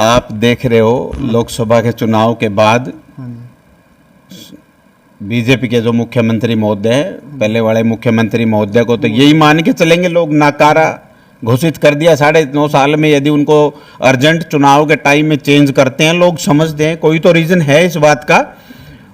आप देख रहे हो लोकसभा के चुनाव के बाद बीजेपी के जो मुख्यमंत्री महोदय है, पहले वाले मुख्यमंत्री महोदय को तो यही मान के चलेंगे लोग, नाकारा घोषित कर दिया 9.5 साल में। यदि उनको अर्जेंट चुनाव के टाइम में चेंज करते हैं, लोग समझते हैं कोई तो रीज़न है इस बात का,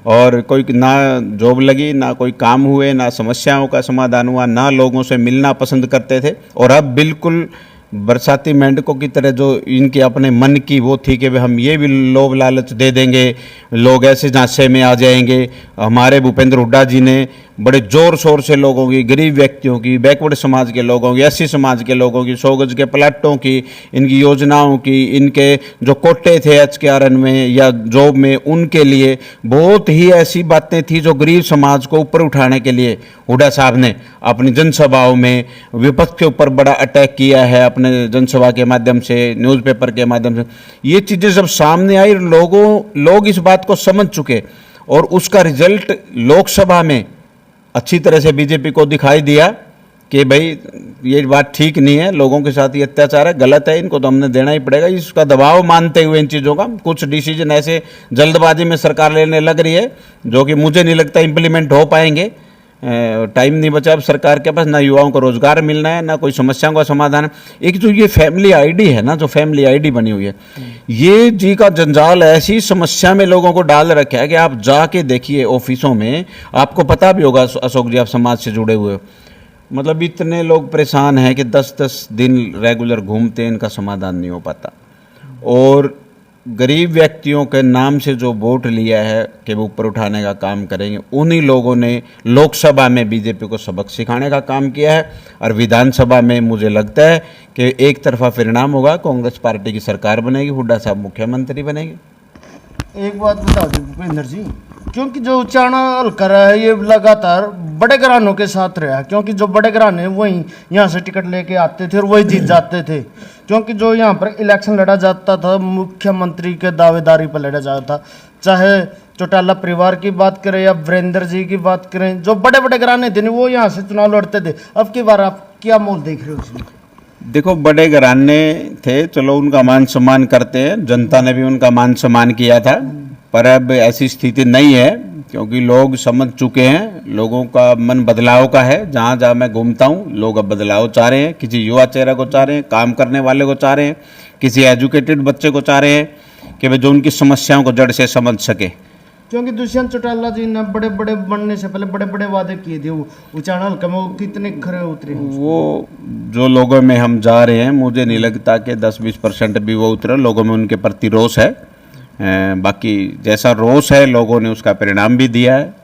और कोई ना जॉब लगी, ना कोई काम हुए, ना समस्याओं का समाधान हुआ, ना लोगों से मिलना पसंद करते थे। और अब बिल्कुल बरसाती मेंढकों की तरह जो इनके अपने मन की वो थी कि हम ये भी लोभ लालच दे देंगे, लोग ऐसे झांसे में आ जाएंगे। हमारे भूपेंद्र हुड्डा जी ने बड़े ज़ोर शोर से लोगों की, गरीब व्यक्तियों की, बैकवर्ड समाज के लोगों की, एससी समाज के लोगों की, 100 गज के प्लाटों की, इनकी योजनाओं की, इनके जो कोटे थे HKRN में या जॉब में, उनके लिए बहुत ही ऐसी बातें थी जो गरीब समाज को ऊपर उठाने के लिए हुड्डा साहब ने अपनी जनसभाओं में विपक्ष के ऊपर बड़ा अटैक किया है, अपने जनसभा के माध्यम से, न्यूज़पेपर के माध्यम से। ये चीज़ें जब सामने आई, लोग इस बात को समझ चुके, और उसका रिजल्ट लोकसभा में अच्छी तरह से बीजेपी को दिखाई दिया कि भाई ये बात ठीक नहीं है, लोगों के साथ ये अत्याचार है, गलत है, इनको तो हमने देना ही पड़ेगा। इसका दबाव मानते हुए इन चीज़ों का कुछ डिसीजन ऐसे जल्दबाजी में सरकार लेने लग रही है जो कि मुझे नहीं लगता इम्प्लीमेंट हो पाएंगे। टाइम नहीं बचा अब सरकार के पास, ना युवाओं को रोजगार मिलना है, ना कोई समस्याओं का समाधान है। एक जो ये फैमिली आईडी है ना, जो फैमिली आईडी बनी हुई है, ये जी का जंजाल ऐसी समस्या में लोगों को डाल रखा है कि आप जाके देखिए ऑफिसों में, आपको पता भी होगा अशोक जी, आप समाज से जुड़े हुए हो, मतलब इतने लोग परेशान हैं कि 10-10 दिन रेगुलर घूमते हैं, इनका समाधान नहीं हो पाता। और गरीब व्यक्तियों के नाम से जो वोट लिया है कि वो ऊपर उठाने का काम करेंगे, उन्हीं लोगों ने लोकसभा में बीजेपी को सबक सिखाने का काम किया है। और विधानसभा में मुझे लगता है कि एक तरफा परिणाम होगा, कांग्रेस पार्टी की सरकार बनेगी, हुड्डा साहब मुख्यमंत्री बनेंगे। एक बात बता दो भूपेंद्र जी, क्योंकि जो उच्चारण हल्का रहा है ये लगातार बड़े घरानों के साथ रहा, क्योंकि जो बड़े घराने वही यहाँ से टिकट लेके आते थे और वही जीत जाते थे। क्योंकि जो यहाँ पर इलेक्शन लड़ा जाता था, मुख्यमंत्री के दावेदारी पर लड़ा जाता था, चाहे चौटाला परिवार की बात करें या वीरेंद्र जी की बात करें, जो बड़े बड़े घराने थे वो यहाँ से चुनाव लड़ते थे। अब की बार आप क्या मोल देख रहे हो उसमें? देखो, बड़े घराने थे, चलो उनका मान सम्मान करते हैं, जनता ने भी उनका मान सम्मान किया था, पर अब ऐसी स्थिति नहीं है, क्योंकि लोग समझ चुके हैं, लोगों का मन बदलाव का है। जहाँ जहाँ मैं घूमता हूँ, लोग अब बदलाव चाह रहे हैं, किसी युवा चेहरा को चाह रहे हैं, काम करने वाले को चाह रहे हैं, किसी एजुकेटेड बच्चे को चाह रहे हैं कि वे जो उनकी समस्याओं को जड़ से समझ सके। क्योंकि दुष्यंत चौटाला जी ने बड़े बड़े बनने से पहले बड़े बड़े वादे किए थे, वो उच्चारण हल्का में कितने खरे उतरे? वो जो लोगों में हम जा रहे हैं, मुझे नहीं लगता कि 10-20% भी वो उतरे। लोगों में उनके प्रति रोष है, बाकी जैसा रोष है लोगों ने उसका परिणाम भी दिया है।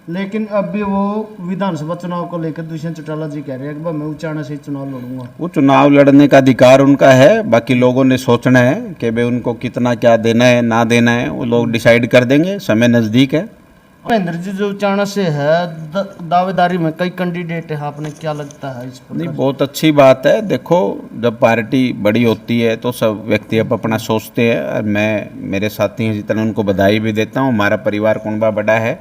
लेकिन अब भी वो विधानसभा चुनाव को लेकर दुष्यंत चौटाला जी कह रहे हैं कि मैं उच्चारण से चुनाव लड़ूंगा। वो चुनाव लड़ने का अधिकार उनका है, बाकी लोगों ने सोचना है कि भाई उनको कितना क्या देना है, ना देना है, वो लोग डिसाइड कर देंगे, समय नज़दीक है। महेंद्र जी, जो उच्चारण से है दावेदारी में कई कैंडिडेट है, आपने क्या लगता है इस पर? नहीं, बहुत अच्छी बात है। देखो, जब पार्टी बड़ी होती है तो सब व्यक्ति अब अपना सोचते हैं, और मैं, मेरे साथी हैं जितना, उनको बधाई भी देता हूँ। हमारा परिवार कुनबा बड़ा है,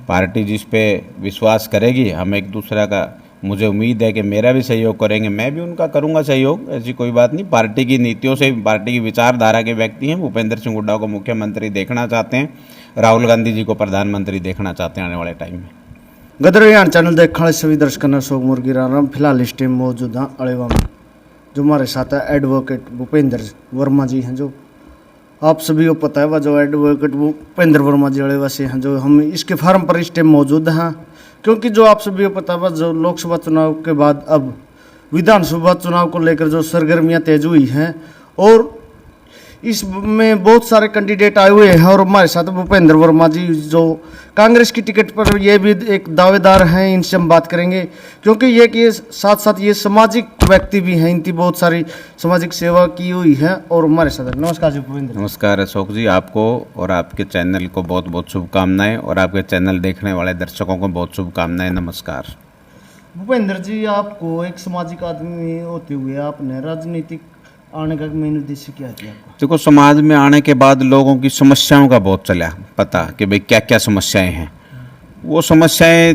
पार्टी जिस पे विश्वास करेगी, हम एक दूसरे का, मुझे उम्मीद है कि मेरा भी सहयोग करेंगे, मैं भी उनका करूंगा सहयोग, ऐसी कोई बात नहीं। पार्टी की नीतियों से, पार्टी की विचारधारा के व्यक्ति हैं। भूपेंद्र सिंह हुड्डा को मुख्यमंत्री देखना चाहते हैं, राहुल गांधी जी को प्रधानमंत्री देखना चाहते हैं आने वाले टाइम में। गदर हरियाणा चैनल देखने वाले सभी दर्शकों ने शोक मुर्गी राम। फिलहाल इस टाइम मौजूद हैं अड़ेवा में, जो हमारे साथ है एडवोकेट भूपेंद्र वर्मा जी हैं, जो आप सभी को पता है वह जो एडवोकेट भूपेंद्र वर्मा जी अड़ेवा से हैं, जो हम इसके फार्म पर इस टाइम मौजूद हैं। क्योंकि जो आप सभी को पता है जो लोकसभा चुनाव के बाद अब विधानसभा चुनाव को लेकर जो सरगर्मियां तेज हुई हैं, और इसमें बहुत सारे कैंडिडेट आए हुए हैं। और हमारे साथ भूपेंद्र वर्मा जी जो कांग्रेस की टिकट पर ये भी एक दावेदार हैं, इनसे हम बात करेंगे। क्योंकि ये कि साथ साथ ये सामाजिक व्यक्ति भी हैं, इनकी बहुत सारी सामाजिक सेवा की हुई है। और हमारे साथ नमस्कार जी भूपेंद्र। नमस्कार अशोक जी, आपको और आपके चैनल को बहुत बहुत शुभकामनाएं, और आपके चैनल देखने वाले दर्शकों को बहुत शुभकामनाएं। नमस्कार भूपेंद्र जी, आपको एक सामाजिक आदमी होते हुए आपने राजनीतिक आने का मेन उद्देश्य क्या किया? देखो, समाज में आने के बाद लोगों की समस्याओं का बहुत चला पता कि भाई क्या क्या समस्याएं हैं। वो समस्याएं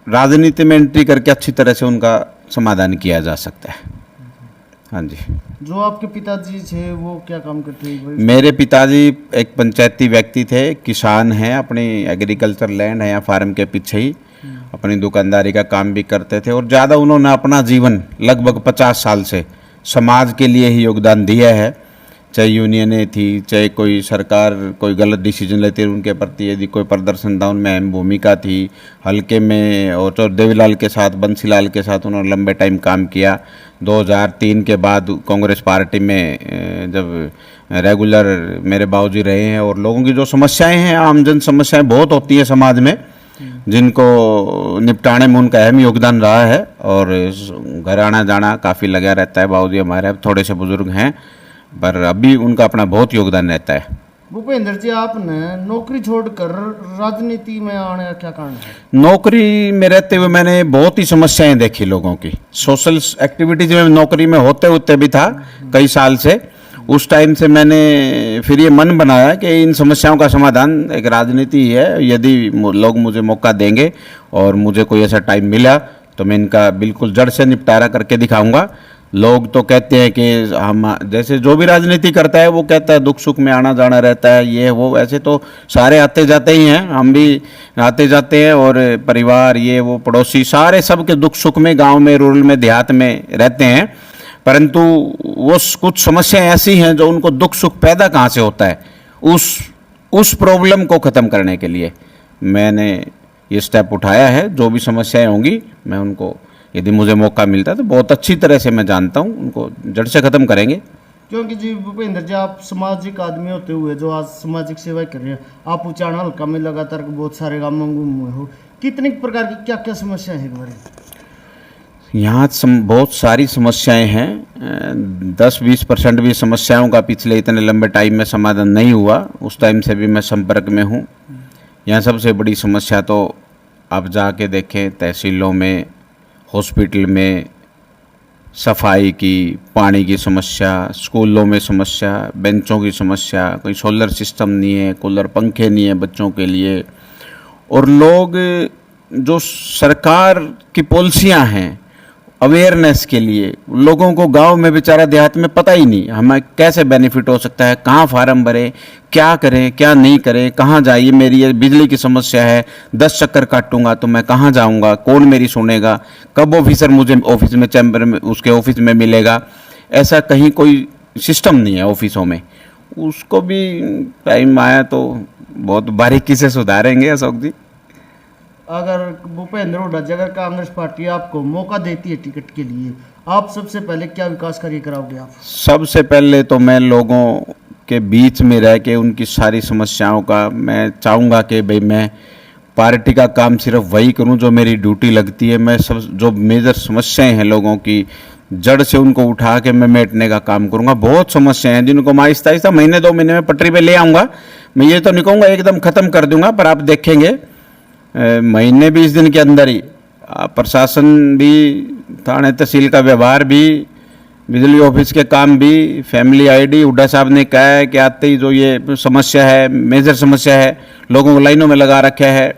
राजनीति में एंट्री करके अच्छी तरह से उनका समाधान किया जा सकता है। हाँ जी। जो आपके पिताजी थे वो क्या काम करते हैं? मेरे पिताजी एक पंचायती व्यक्ति थे, किसान हैं, अपनी एग्रीकल्चर लैंड है यहाँ फार्म के पीछे ही, अपनी दुकानदारी का काम भी करते थे। और ज़्यादा उन्होंने अपना जीवन लगभग 50 साल से समाज के लिए ही योगदान दिया है। चाहे यूनियनें थी, चाहे कोई सरकार कोई गलत डिसीजन लेती है उनके प्रति यदि कोई प्रदर्शन था, उनमें अहम भूमिका थी। हल्के में और तो देवीलाल के साथ, बंसीलाल के साथ उन्होंने लंबे टाइम काम किया। 2003 के बाद कांग्रेस पार्टी में जब रेगुलर मेरे बाबूजी रहे हैं। और लोगों की जो समस्याएं हैं, आम जन समस्याएं बहुत होती हैं समाज में, जिनको निपटाने में उनका अहम योगदान रहा है। और घर आना जाना काफ़ी लगा रहता है। बाबूजी हमारे अब थोड़े से बुजुर्ग हैं, पर अभी उनका अपना बहुत योगदान रहता है। भूपेंद्र जी, आपने नौकरी छोड़कर राजनीति में आने का क्या कारण है? नौकरी में रहते हुए मैंने बहुत ही समस्याएं देखी लोगों की। सोशल एक्टिविटीज में नौकरी में होते होते भी था कई साल से। उस टाइम से मैंने फिर ये मन बनाया कि इन समस्याओं का समाधान एक राजनीति ही है। यदि लोग मुझे मौका देंगे और मुझे कोई ऐसा टाइम मिला तो मैं इनका बिल्कुल जड़ से निपटारा करके दिखाऊंगा। लोग तो कहते हैं कि हम जैसे जो भी राजनीति करता है वो कहता है दुख सुख में आना जाना रहता है, ये वो। ऐसे तो सारे आते जाते ही हैं, हम भी आते जाते हैं। और परिवार, ये वो, पड़ोसी, सारे सबके दुख सुख में गांव में, रूरल में, देहात में रहते हैं। परंतु वो कुछ समस्याएं ऐसी हैं जो उनको दुख सुख पैदा कहाँ से होता है, उस प्रॉब्लम को ख़त्म करने के लिए मैंने ये स्टेप उठाया है। जो भी समस्याएं होंगी मैं उनको, यदि मुझे मौका मिलता है तो बहुत अच्छी तरह से मैं जानता हूँ, उनको जड़ से ख़त्म करेंगे। क्योंकि जी भूपेंद्र जी, आप सामाजिक आदमी होते हुए जो आज सामाजिक सेवा कर रहे हैं, आप उचाना हल्का में लगातार बहुत सारे गाँव में घूमे हो, कितनी प्रकार की क्या क्या समस्याएं हैं हमारे यहाँ? बहुत सारी समस्याएं हैं। 10-20% भी समस्याओं का पिछले इतने लंबे टाइम में समाधान नहीं हुआ। उस टाइम से भी मैं संपर्क में हूँ। यहाँ सबसे बड़ी समस्या तो आप जाके देखें, तहसीलों में, हॉस्पिटल में सफाई की, पानी की समस्या, स्कूलों में समस्या, बेंचों की समस्या, कोई सोलर सिस्टम नहीं है, कूलर पंखे नहीं है बच्चों के लिए। और लोग, जो सरकार की पॉलिसियां हैं अवेयरनेस के लिए, लोगों को गांव में बेचारा देहात में पता ही नहीं हमें कैसे बेनिफिट हो सकता है, कहाँ फार्म भरे, क्या करें क्या नहीं करें, कहाँ जाइए। मेरी ये बिजली की समस्या है, 10 चक्कर काटूंगा तो मैं कहाँ जाऊंगा, कौन मेरी सुनेगा, कब ऑफिसर मुझे ऑफिस में, चैम्बर में, उसके ऑफिस में मिलेगा। ऐसा कहीं कोई सिस्टम नहीं है ऑफिसों में। उसको भी टाइम आया तो बहुत बारीकी से सुधारेंगे अशोक जी। अगर भूपेंद्र हुड्डा जी, अगर कांग्रेस पार्टी आपको मौका देती है टिकट के लिए, आप सबसे पहले क्या विकास कार्य कराओगे? आप सबसे पहले तो मैं लोगों के बीच में रह के उनकी सारी समस्याओं का, मैं चाहूँगा कि भाई मैं पार्टी का काम सिर्फ वही करूं जो मेरी ड्यूटी लगती है। मैं सब जो मेजर समस्याएं हैं लोगों की, जड़ से उनको उठा के मैं मेटने का काम करूंगा। बहुत समस्याएं हैं जिनको मैं आहिस्ता आहिस्ता महीने 2 महीने में पटरी पे ले आऊँगा। मैं ये तो नहीं कहूँगा एकदम ख़त्म कर दूंगा, पर आप देखेंगे महीने 20 दिन के अंदर ही प्रशासन भी, थाने तहसील का व्यवहार भी, बिजली ऑफिस के काम भी, फैमिली आईडी, हुड्डा साहब ने कहा है कि आते ही जो ये समस्या है, मेजर समस्या है, लोगों को लाइनों में लगा रखा है,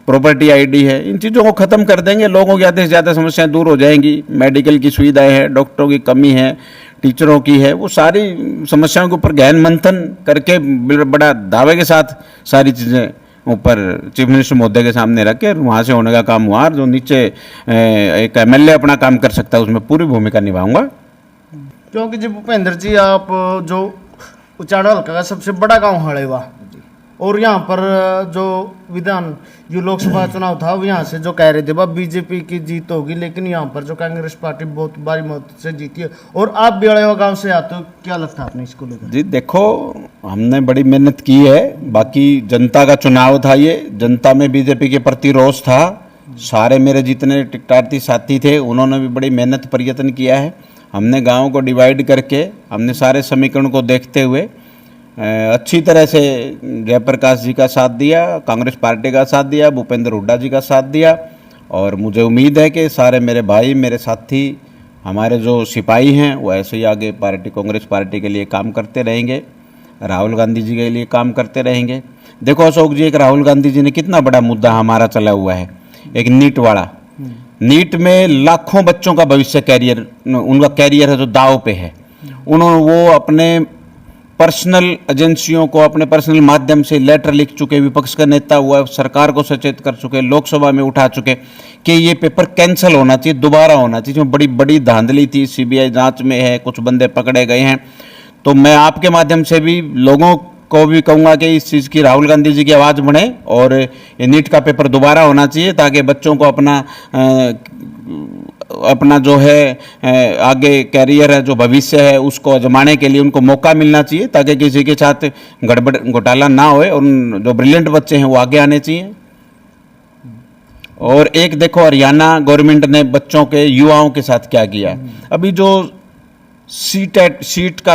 प्रॉपर्टी आईडी है, इन चीज़ों को ख़त्म कर देंगे। लोगों की ज़्यादा से ज़्यादा समस्याएं दूर हो जाएंगी। मेडिकल की सुविधाएं हैं, डॉक्टरों की कमी है, टीचरों की है, वो सारी समस्याओं के ऊपर गहन मंथन करके बड़ा दावे के साथ सारी चीज़ें ऊपर चीफ मिनिस्टर महोदय के सामने रख के वहाँ से होने का काम हुआ। जो नीचे एक एमएलए अपना काम कर सकता है उसमें पूरी भूमिका निभाऊंगा। क्योंकि जी भूपेंद्र जी, आप जो उचाड़ा हल्का का सबसे बड़ा गांव हड़ेवा, और यहाँ पर जो जो लोकसभा चुनाव था, यहाँ से जो कह रहे थे बीजेपी की जीत होगी, लेकिन यहाँ पर जो कांग्रेस पार्टी बहुत भारी मत से जीती है, और आप भी अड़ेवा गांव से आते हो, क्या लगता है आपने इसको लेकर? जी देखो, हमने बड़ी मेहनत की है। बाकी जनता का चुनाव था, ये जनता में बीजेपी के प्रति रोष था। सारे मेरे जितने टिकटार्थी साथी थे उन्होंने भी बड़ी मेहनत प्रयत्न किया है। हमने गाँव को डिवाइड करके, हमने सारे समीकरण को देखते हुए अच्छी तरह से जयप्रकाश जी का साथ दिया, कांग्रेस पार्टी का साथ दिया, भूपेंद्र हुड्डा जी का साथ दिया। और मुझे उम्मीद है कि सारे मेरे भाई, मेरे साथी, हमारे जो सिपाही हैं वो ऐसे ही आगे पार्टी, कांग्रेस पार्टी के लिए काम करते रहेंगे, राहुल गांधी जी के लिए काम करते रहेंगे। देखो अशोक जी, एक राहुल गांधी जी ने कितना बड़ा मुद्दा हमारा चला हुआ है, एक नीट वाला। नीट में लाखों बच्चों का भविष्य कैरियर, उनका कैरियर है जो दाव पे है। उन्होंने वो अपने पर्सनल एजेंसियों को अपने पर्सनल माध्यम से लेटर लिख चुके, विपक्ष का नेता हुआ, सरकार को सचेत कर चुके, लोकसभा में उठा चुके कि ये पेपर कैंसिल होना चाहिए, दोबारा होना चाहिए। इसमें बड़ी बड़ी धांधली थी, सीबीआई जांच में है, कुछ बंदे पकड़े गए हैं। तो मैं आपके माध्यम से भी लोगों को भी कहूँगा कि इस चीज़ की राहुल गांधी जी की आवाज़ बढ़े और ये नीट का पेपर दोबारा होना चाहिए, ताकि बच्चों को अपना जो है आगे कैरियर है, जो भविष्य है, उसको आजमाने के लिए उनको मौका मिलना चाहिए, ताकि किसी के साथ गड़बड़ घोटाला ना होए और जो ब्रिलियंट बच्चे हैं वो आगे आने चाहिए। और एक देखो हरियाणा गवर्नमेंट ने बच्चों के, युवाओं के साथ क्या किया। अभी जो सीट का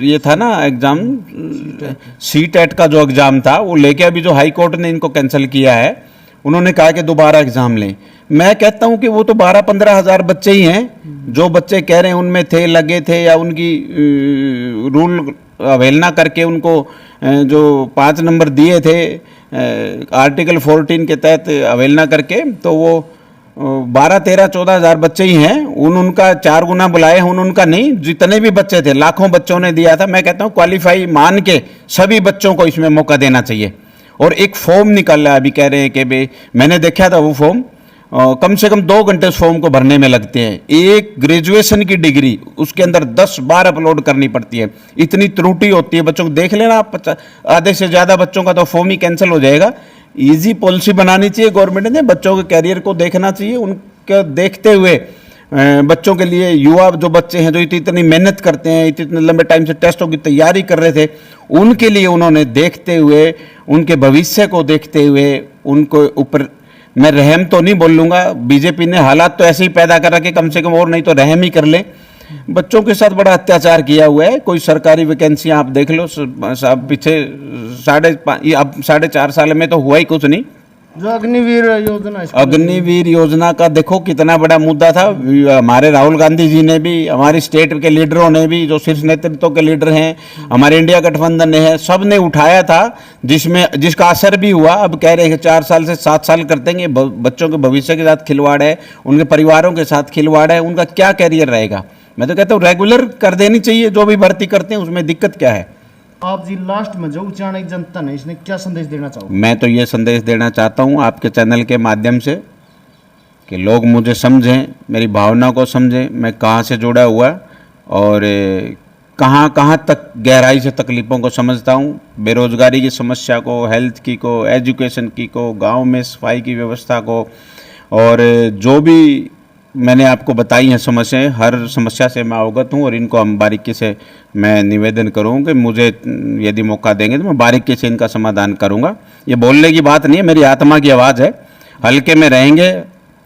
ये था ना एग्जाम, सीटेट का जो एग्जाम था वो लेके अभी जो हाई कोर्ट ने इनको कैंसिल किया है, उन्होंने कहा कि दोबारा एग्जाम लें। मैं कहता हूं कि वो तो 12-15 हज़ार बच्चे ही हैं जो बच्चे कह रहे हैं उनमें थे, लगे थे, या उनकी रूल अवहेलना करके उनको जो 5 नंबर दिए थे आर्टिकल 14 के तहत अवहेलना करके, तो वो 12-13-14 हज़ार बच्चे ही हैं। उनका 4 गुना बुलाए हैं, उनका नहीं, जितने भी बच्चे थे लाखों बच्चों ने दिया था। मैं कहता हूं क्वालिफाई मान के सभी बच्चों को इसमें मौका देना चाहिए। और एक फॉर्म निकाला है, अभी कह रहे हैं कि भाई मैंने देखा था वो फॉर्म, कम से कम 2 घंटे उस फॉर्म को भरने में लगते हैं। एक ग्रेजुएशन की डिग्री उसके अंदर 10 बार अपलोड करनी पड़ती है, इतनी त्रुटि होती है। बच्चों को देख लेना आप, आधे से ज़्यादा बच्चों का तो फॉर्म ही कैंसिल हो जाएगा। इजी पॉलिसी बनानी चाहिए गवर्नमेंट ने, बच्चों के कैरियर को देखना चाहिए, उनको देखते हुए बच्चों के लिए, युवा जो बच्चे हैं जो इतनी मेहनत करते हैं, इतने लंबे टाइम से टेस्टों की तैयारी कर रहे थे, उनके लिए उन्होंने देखते हुए, उनके भविष्य को देखते हुए उनको ऊपर, मैं रहम तो नहीं बोल लूँगा, बीजेपी ने हालात तो ऐसे ही पैदा करा कि कम से कम और नहीं तो रहम ही कर ले। बच्चों के साथ बड़ा अत्याचार किया हुआ है। कोई सरकारी वैकेंसी आप देख लो, सब पीछे 4.5 साल में तो हुआ ही कुछ नहीं। जो अग्निवीर योजना, अग्निवीर योजना का देखो कितना बड़ा मुद्दा था। हमारे राहुल गांधी जी ने भी, हमारी स्टेट के लीडरों ने भी, जो शीर्ष नेतृत्व के लीडर हैं, हमारे इंडिया गठबंधन ने है, सब ने उठाया था, जिसका असर भी हुआ। अब कह रहे हैं 4 साल से 7 साल कर देंगे। बच्चों के भविष्य के साथ खिलवाड़ है, उनके परिवारों के साथ खिलवाड़ है, उनका क्या कैरियर रहेगा। मैं तो कहता हूँ रेगुलर कर देनी चाहिए, जो भी भर्ती करते हैं उसमें दिक्कत क्या है। आप जी लास्ट में जो उच्चारण जनता ने, इसने क्या संदेश देना चाहोगे? मैं तो ये संदेश देना चाहता हूँ आपके चैनल के माध्यम से कि लोग मुझे समझें, मेरी भावना को समझें, मैं कहाँ से जुड़ा हुआ और कहाँ कहाँ तक गहराई से तकलीफ़ों को समझता हूँ। बेरोज़गारी की समस्या को, हेल्थ की को, एजुकेशन की को, गांव में सफाई की व्यवस्था को, और जो भी मैंने आपको बताई हैं समस्याएं, हर समस्या से मैं अवगत हूँ और इनको हम बारीकी से, मैं निवेदन करूँ कि मुझे यदि मौका देंगे तो मैं बारीकी से इनका समाधान करूँगा। ये बोलने की बात नहीं है, मेरी आत्मा की आवाज़ है। हल्के में रहेंगे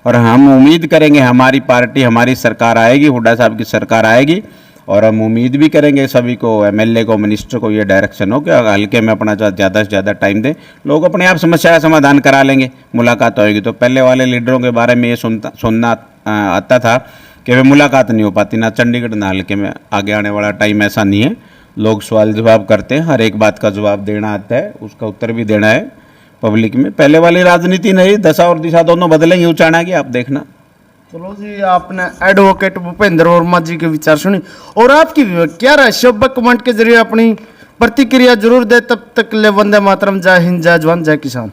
और हम उम्मीद करेंगे हमारी पार्टी, हमारी सरकार आएगी, हुड्डा साहब की सरकार आएगी, और हम उम्मीद भी करेंगे सभी को, एमएलए को, मिनिस्टर को ये डायरेक्शन हो कि हल्के में अपना ज़्यादा से ज़्यादा टाइम दें। लोग अपने आप समस्या का समाधान करा लेंगे, मुलाकात होएगी। तो पहले वाले लीडरों के बारे में ये सुनना आता था कि वे मुलाकात नहीं हो पाती, ना चंडीगढ़ ना हल्के में। आगे आने वाला टाइम ऐसा नहीं है, लोग सवाल जवाब करते हैं, हर एक बात का जवाब देना आता है, उसका उत्तर भी देना है पब्लिक में। पहले वाली राजनीति नहीं, दशा और दिशा दोनों बदलेंगे उचाना की, आप देखना। चलो जी, आपने एडवोकेट भूपेंद्र वर्मा जी के विचार सुनी, और आपकी क्या राय शब्द कमेंट के जरिए अपनी प्रतिक्रिया जरूर दे। तब तक ले वंदे मातरम, जय हिंद, जय जवान, जय किसान।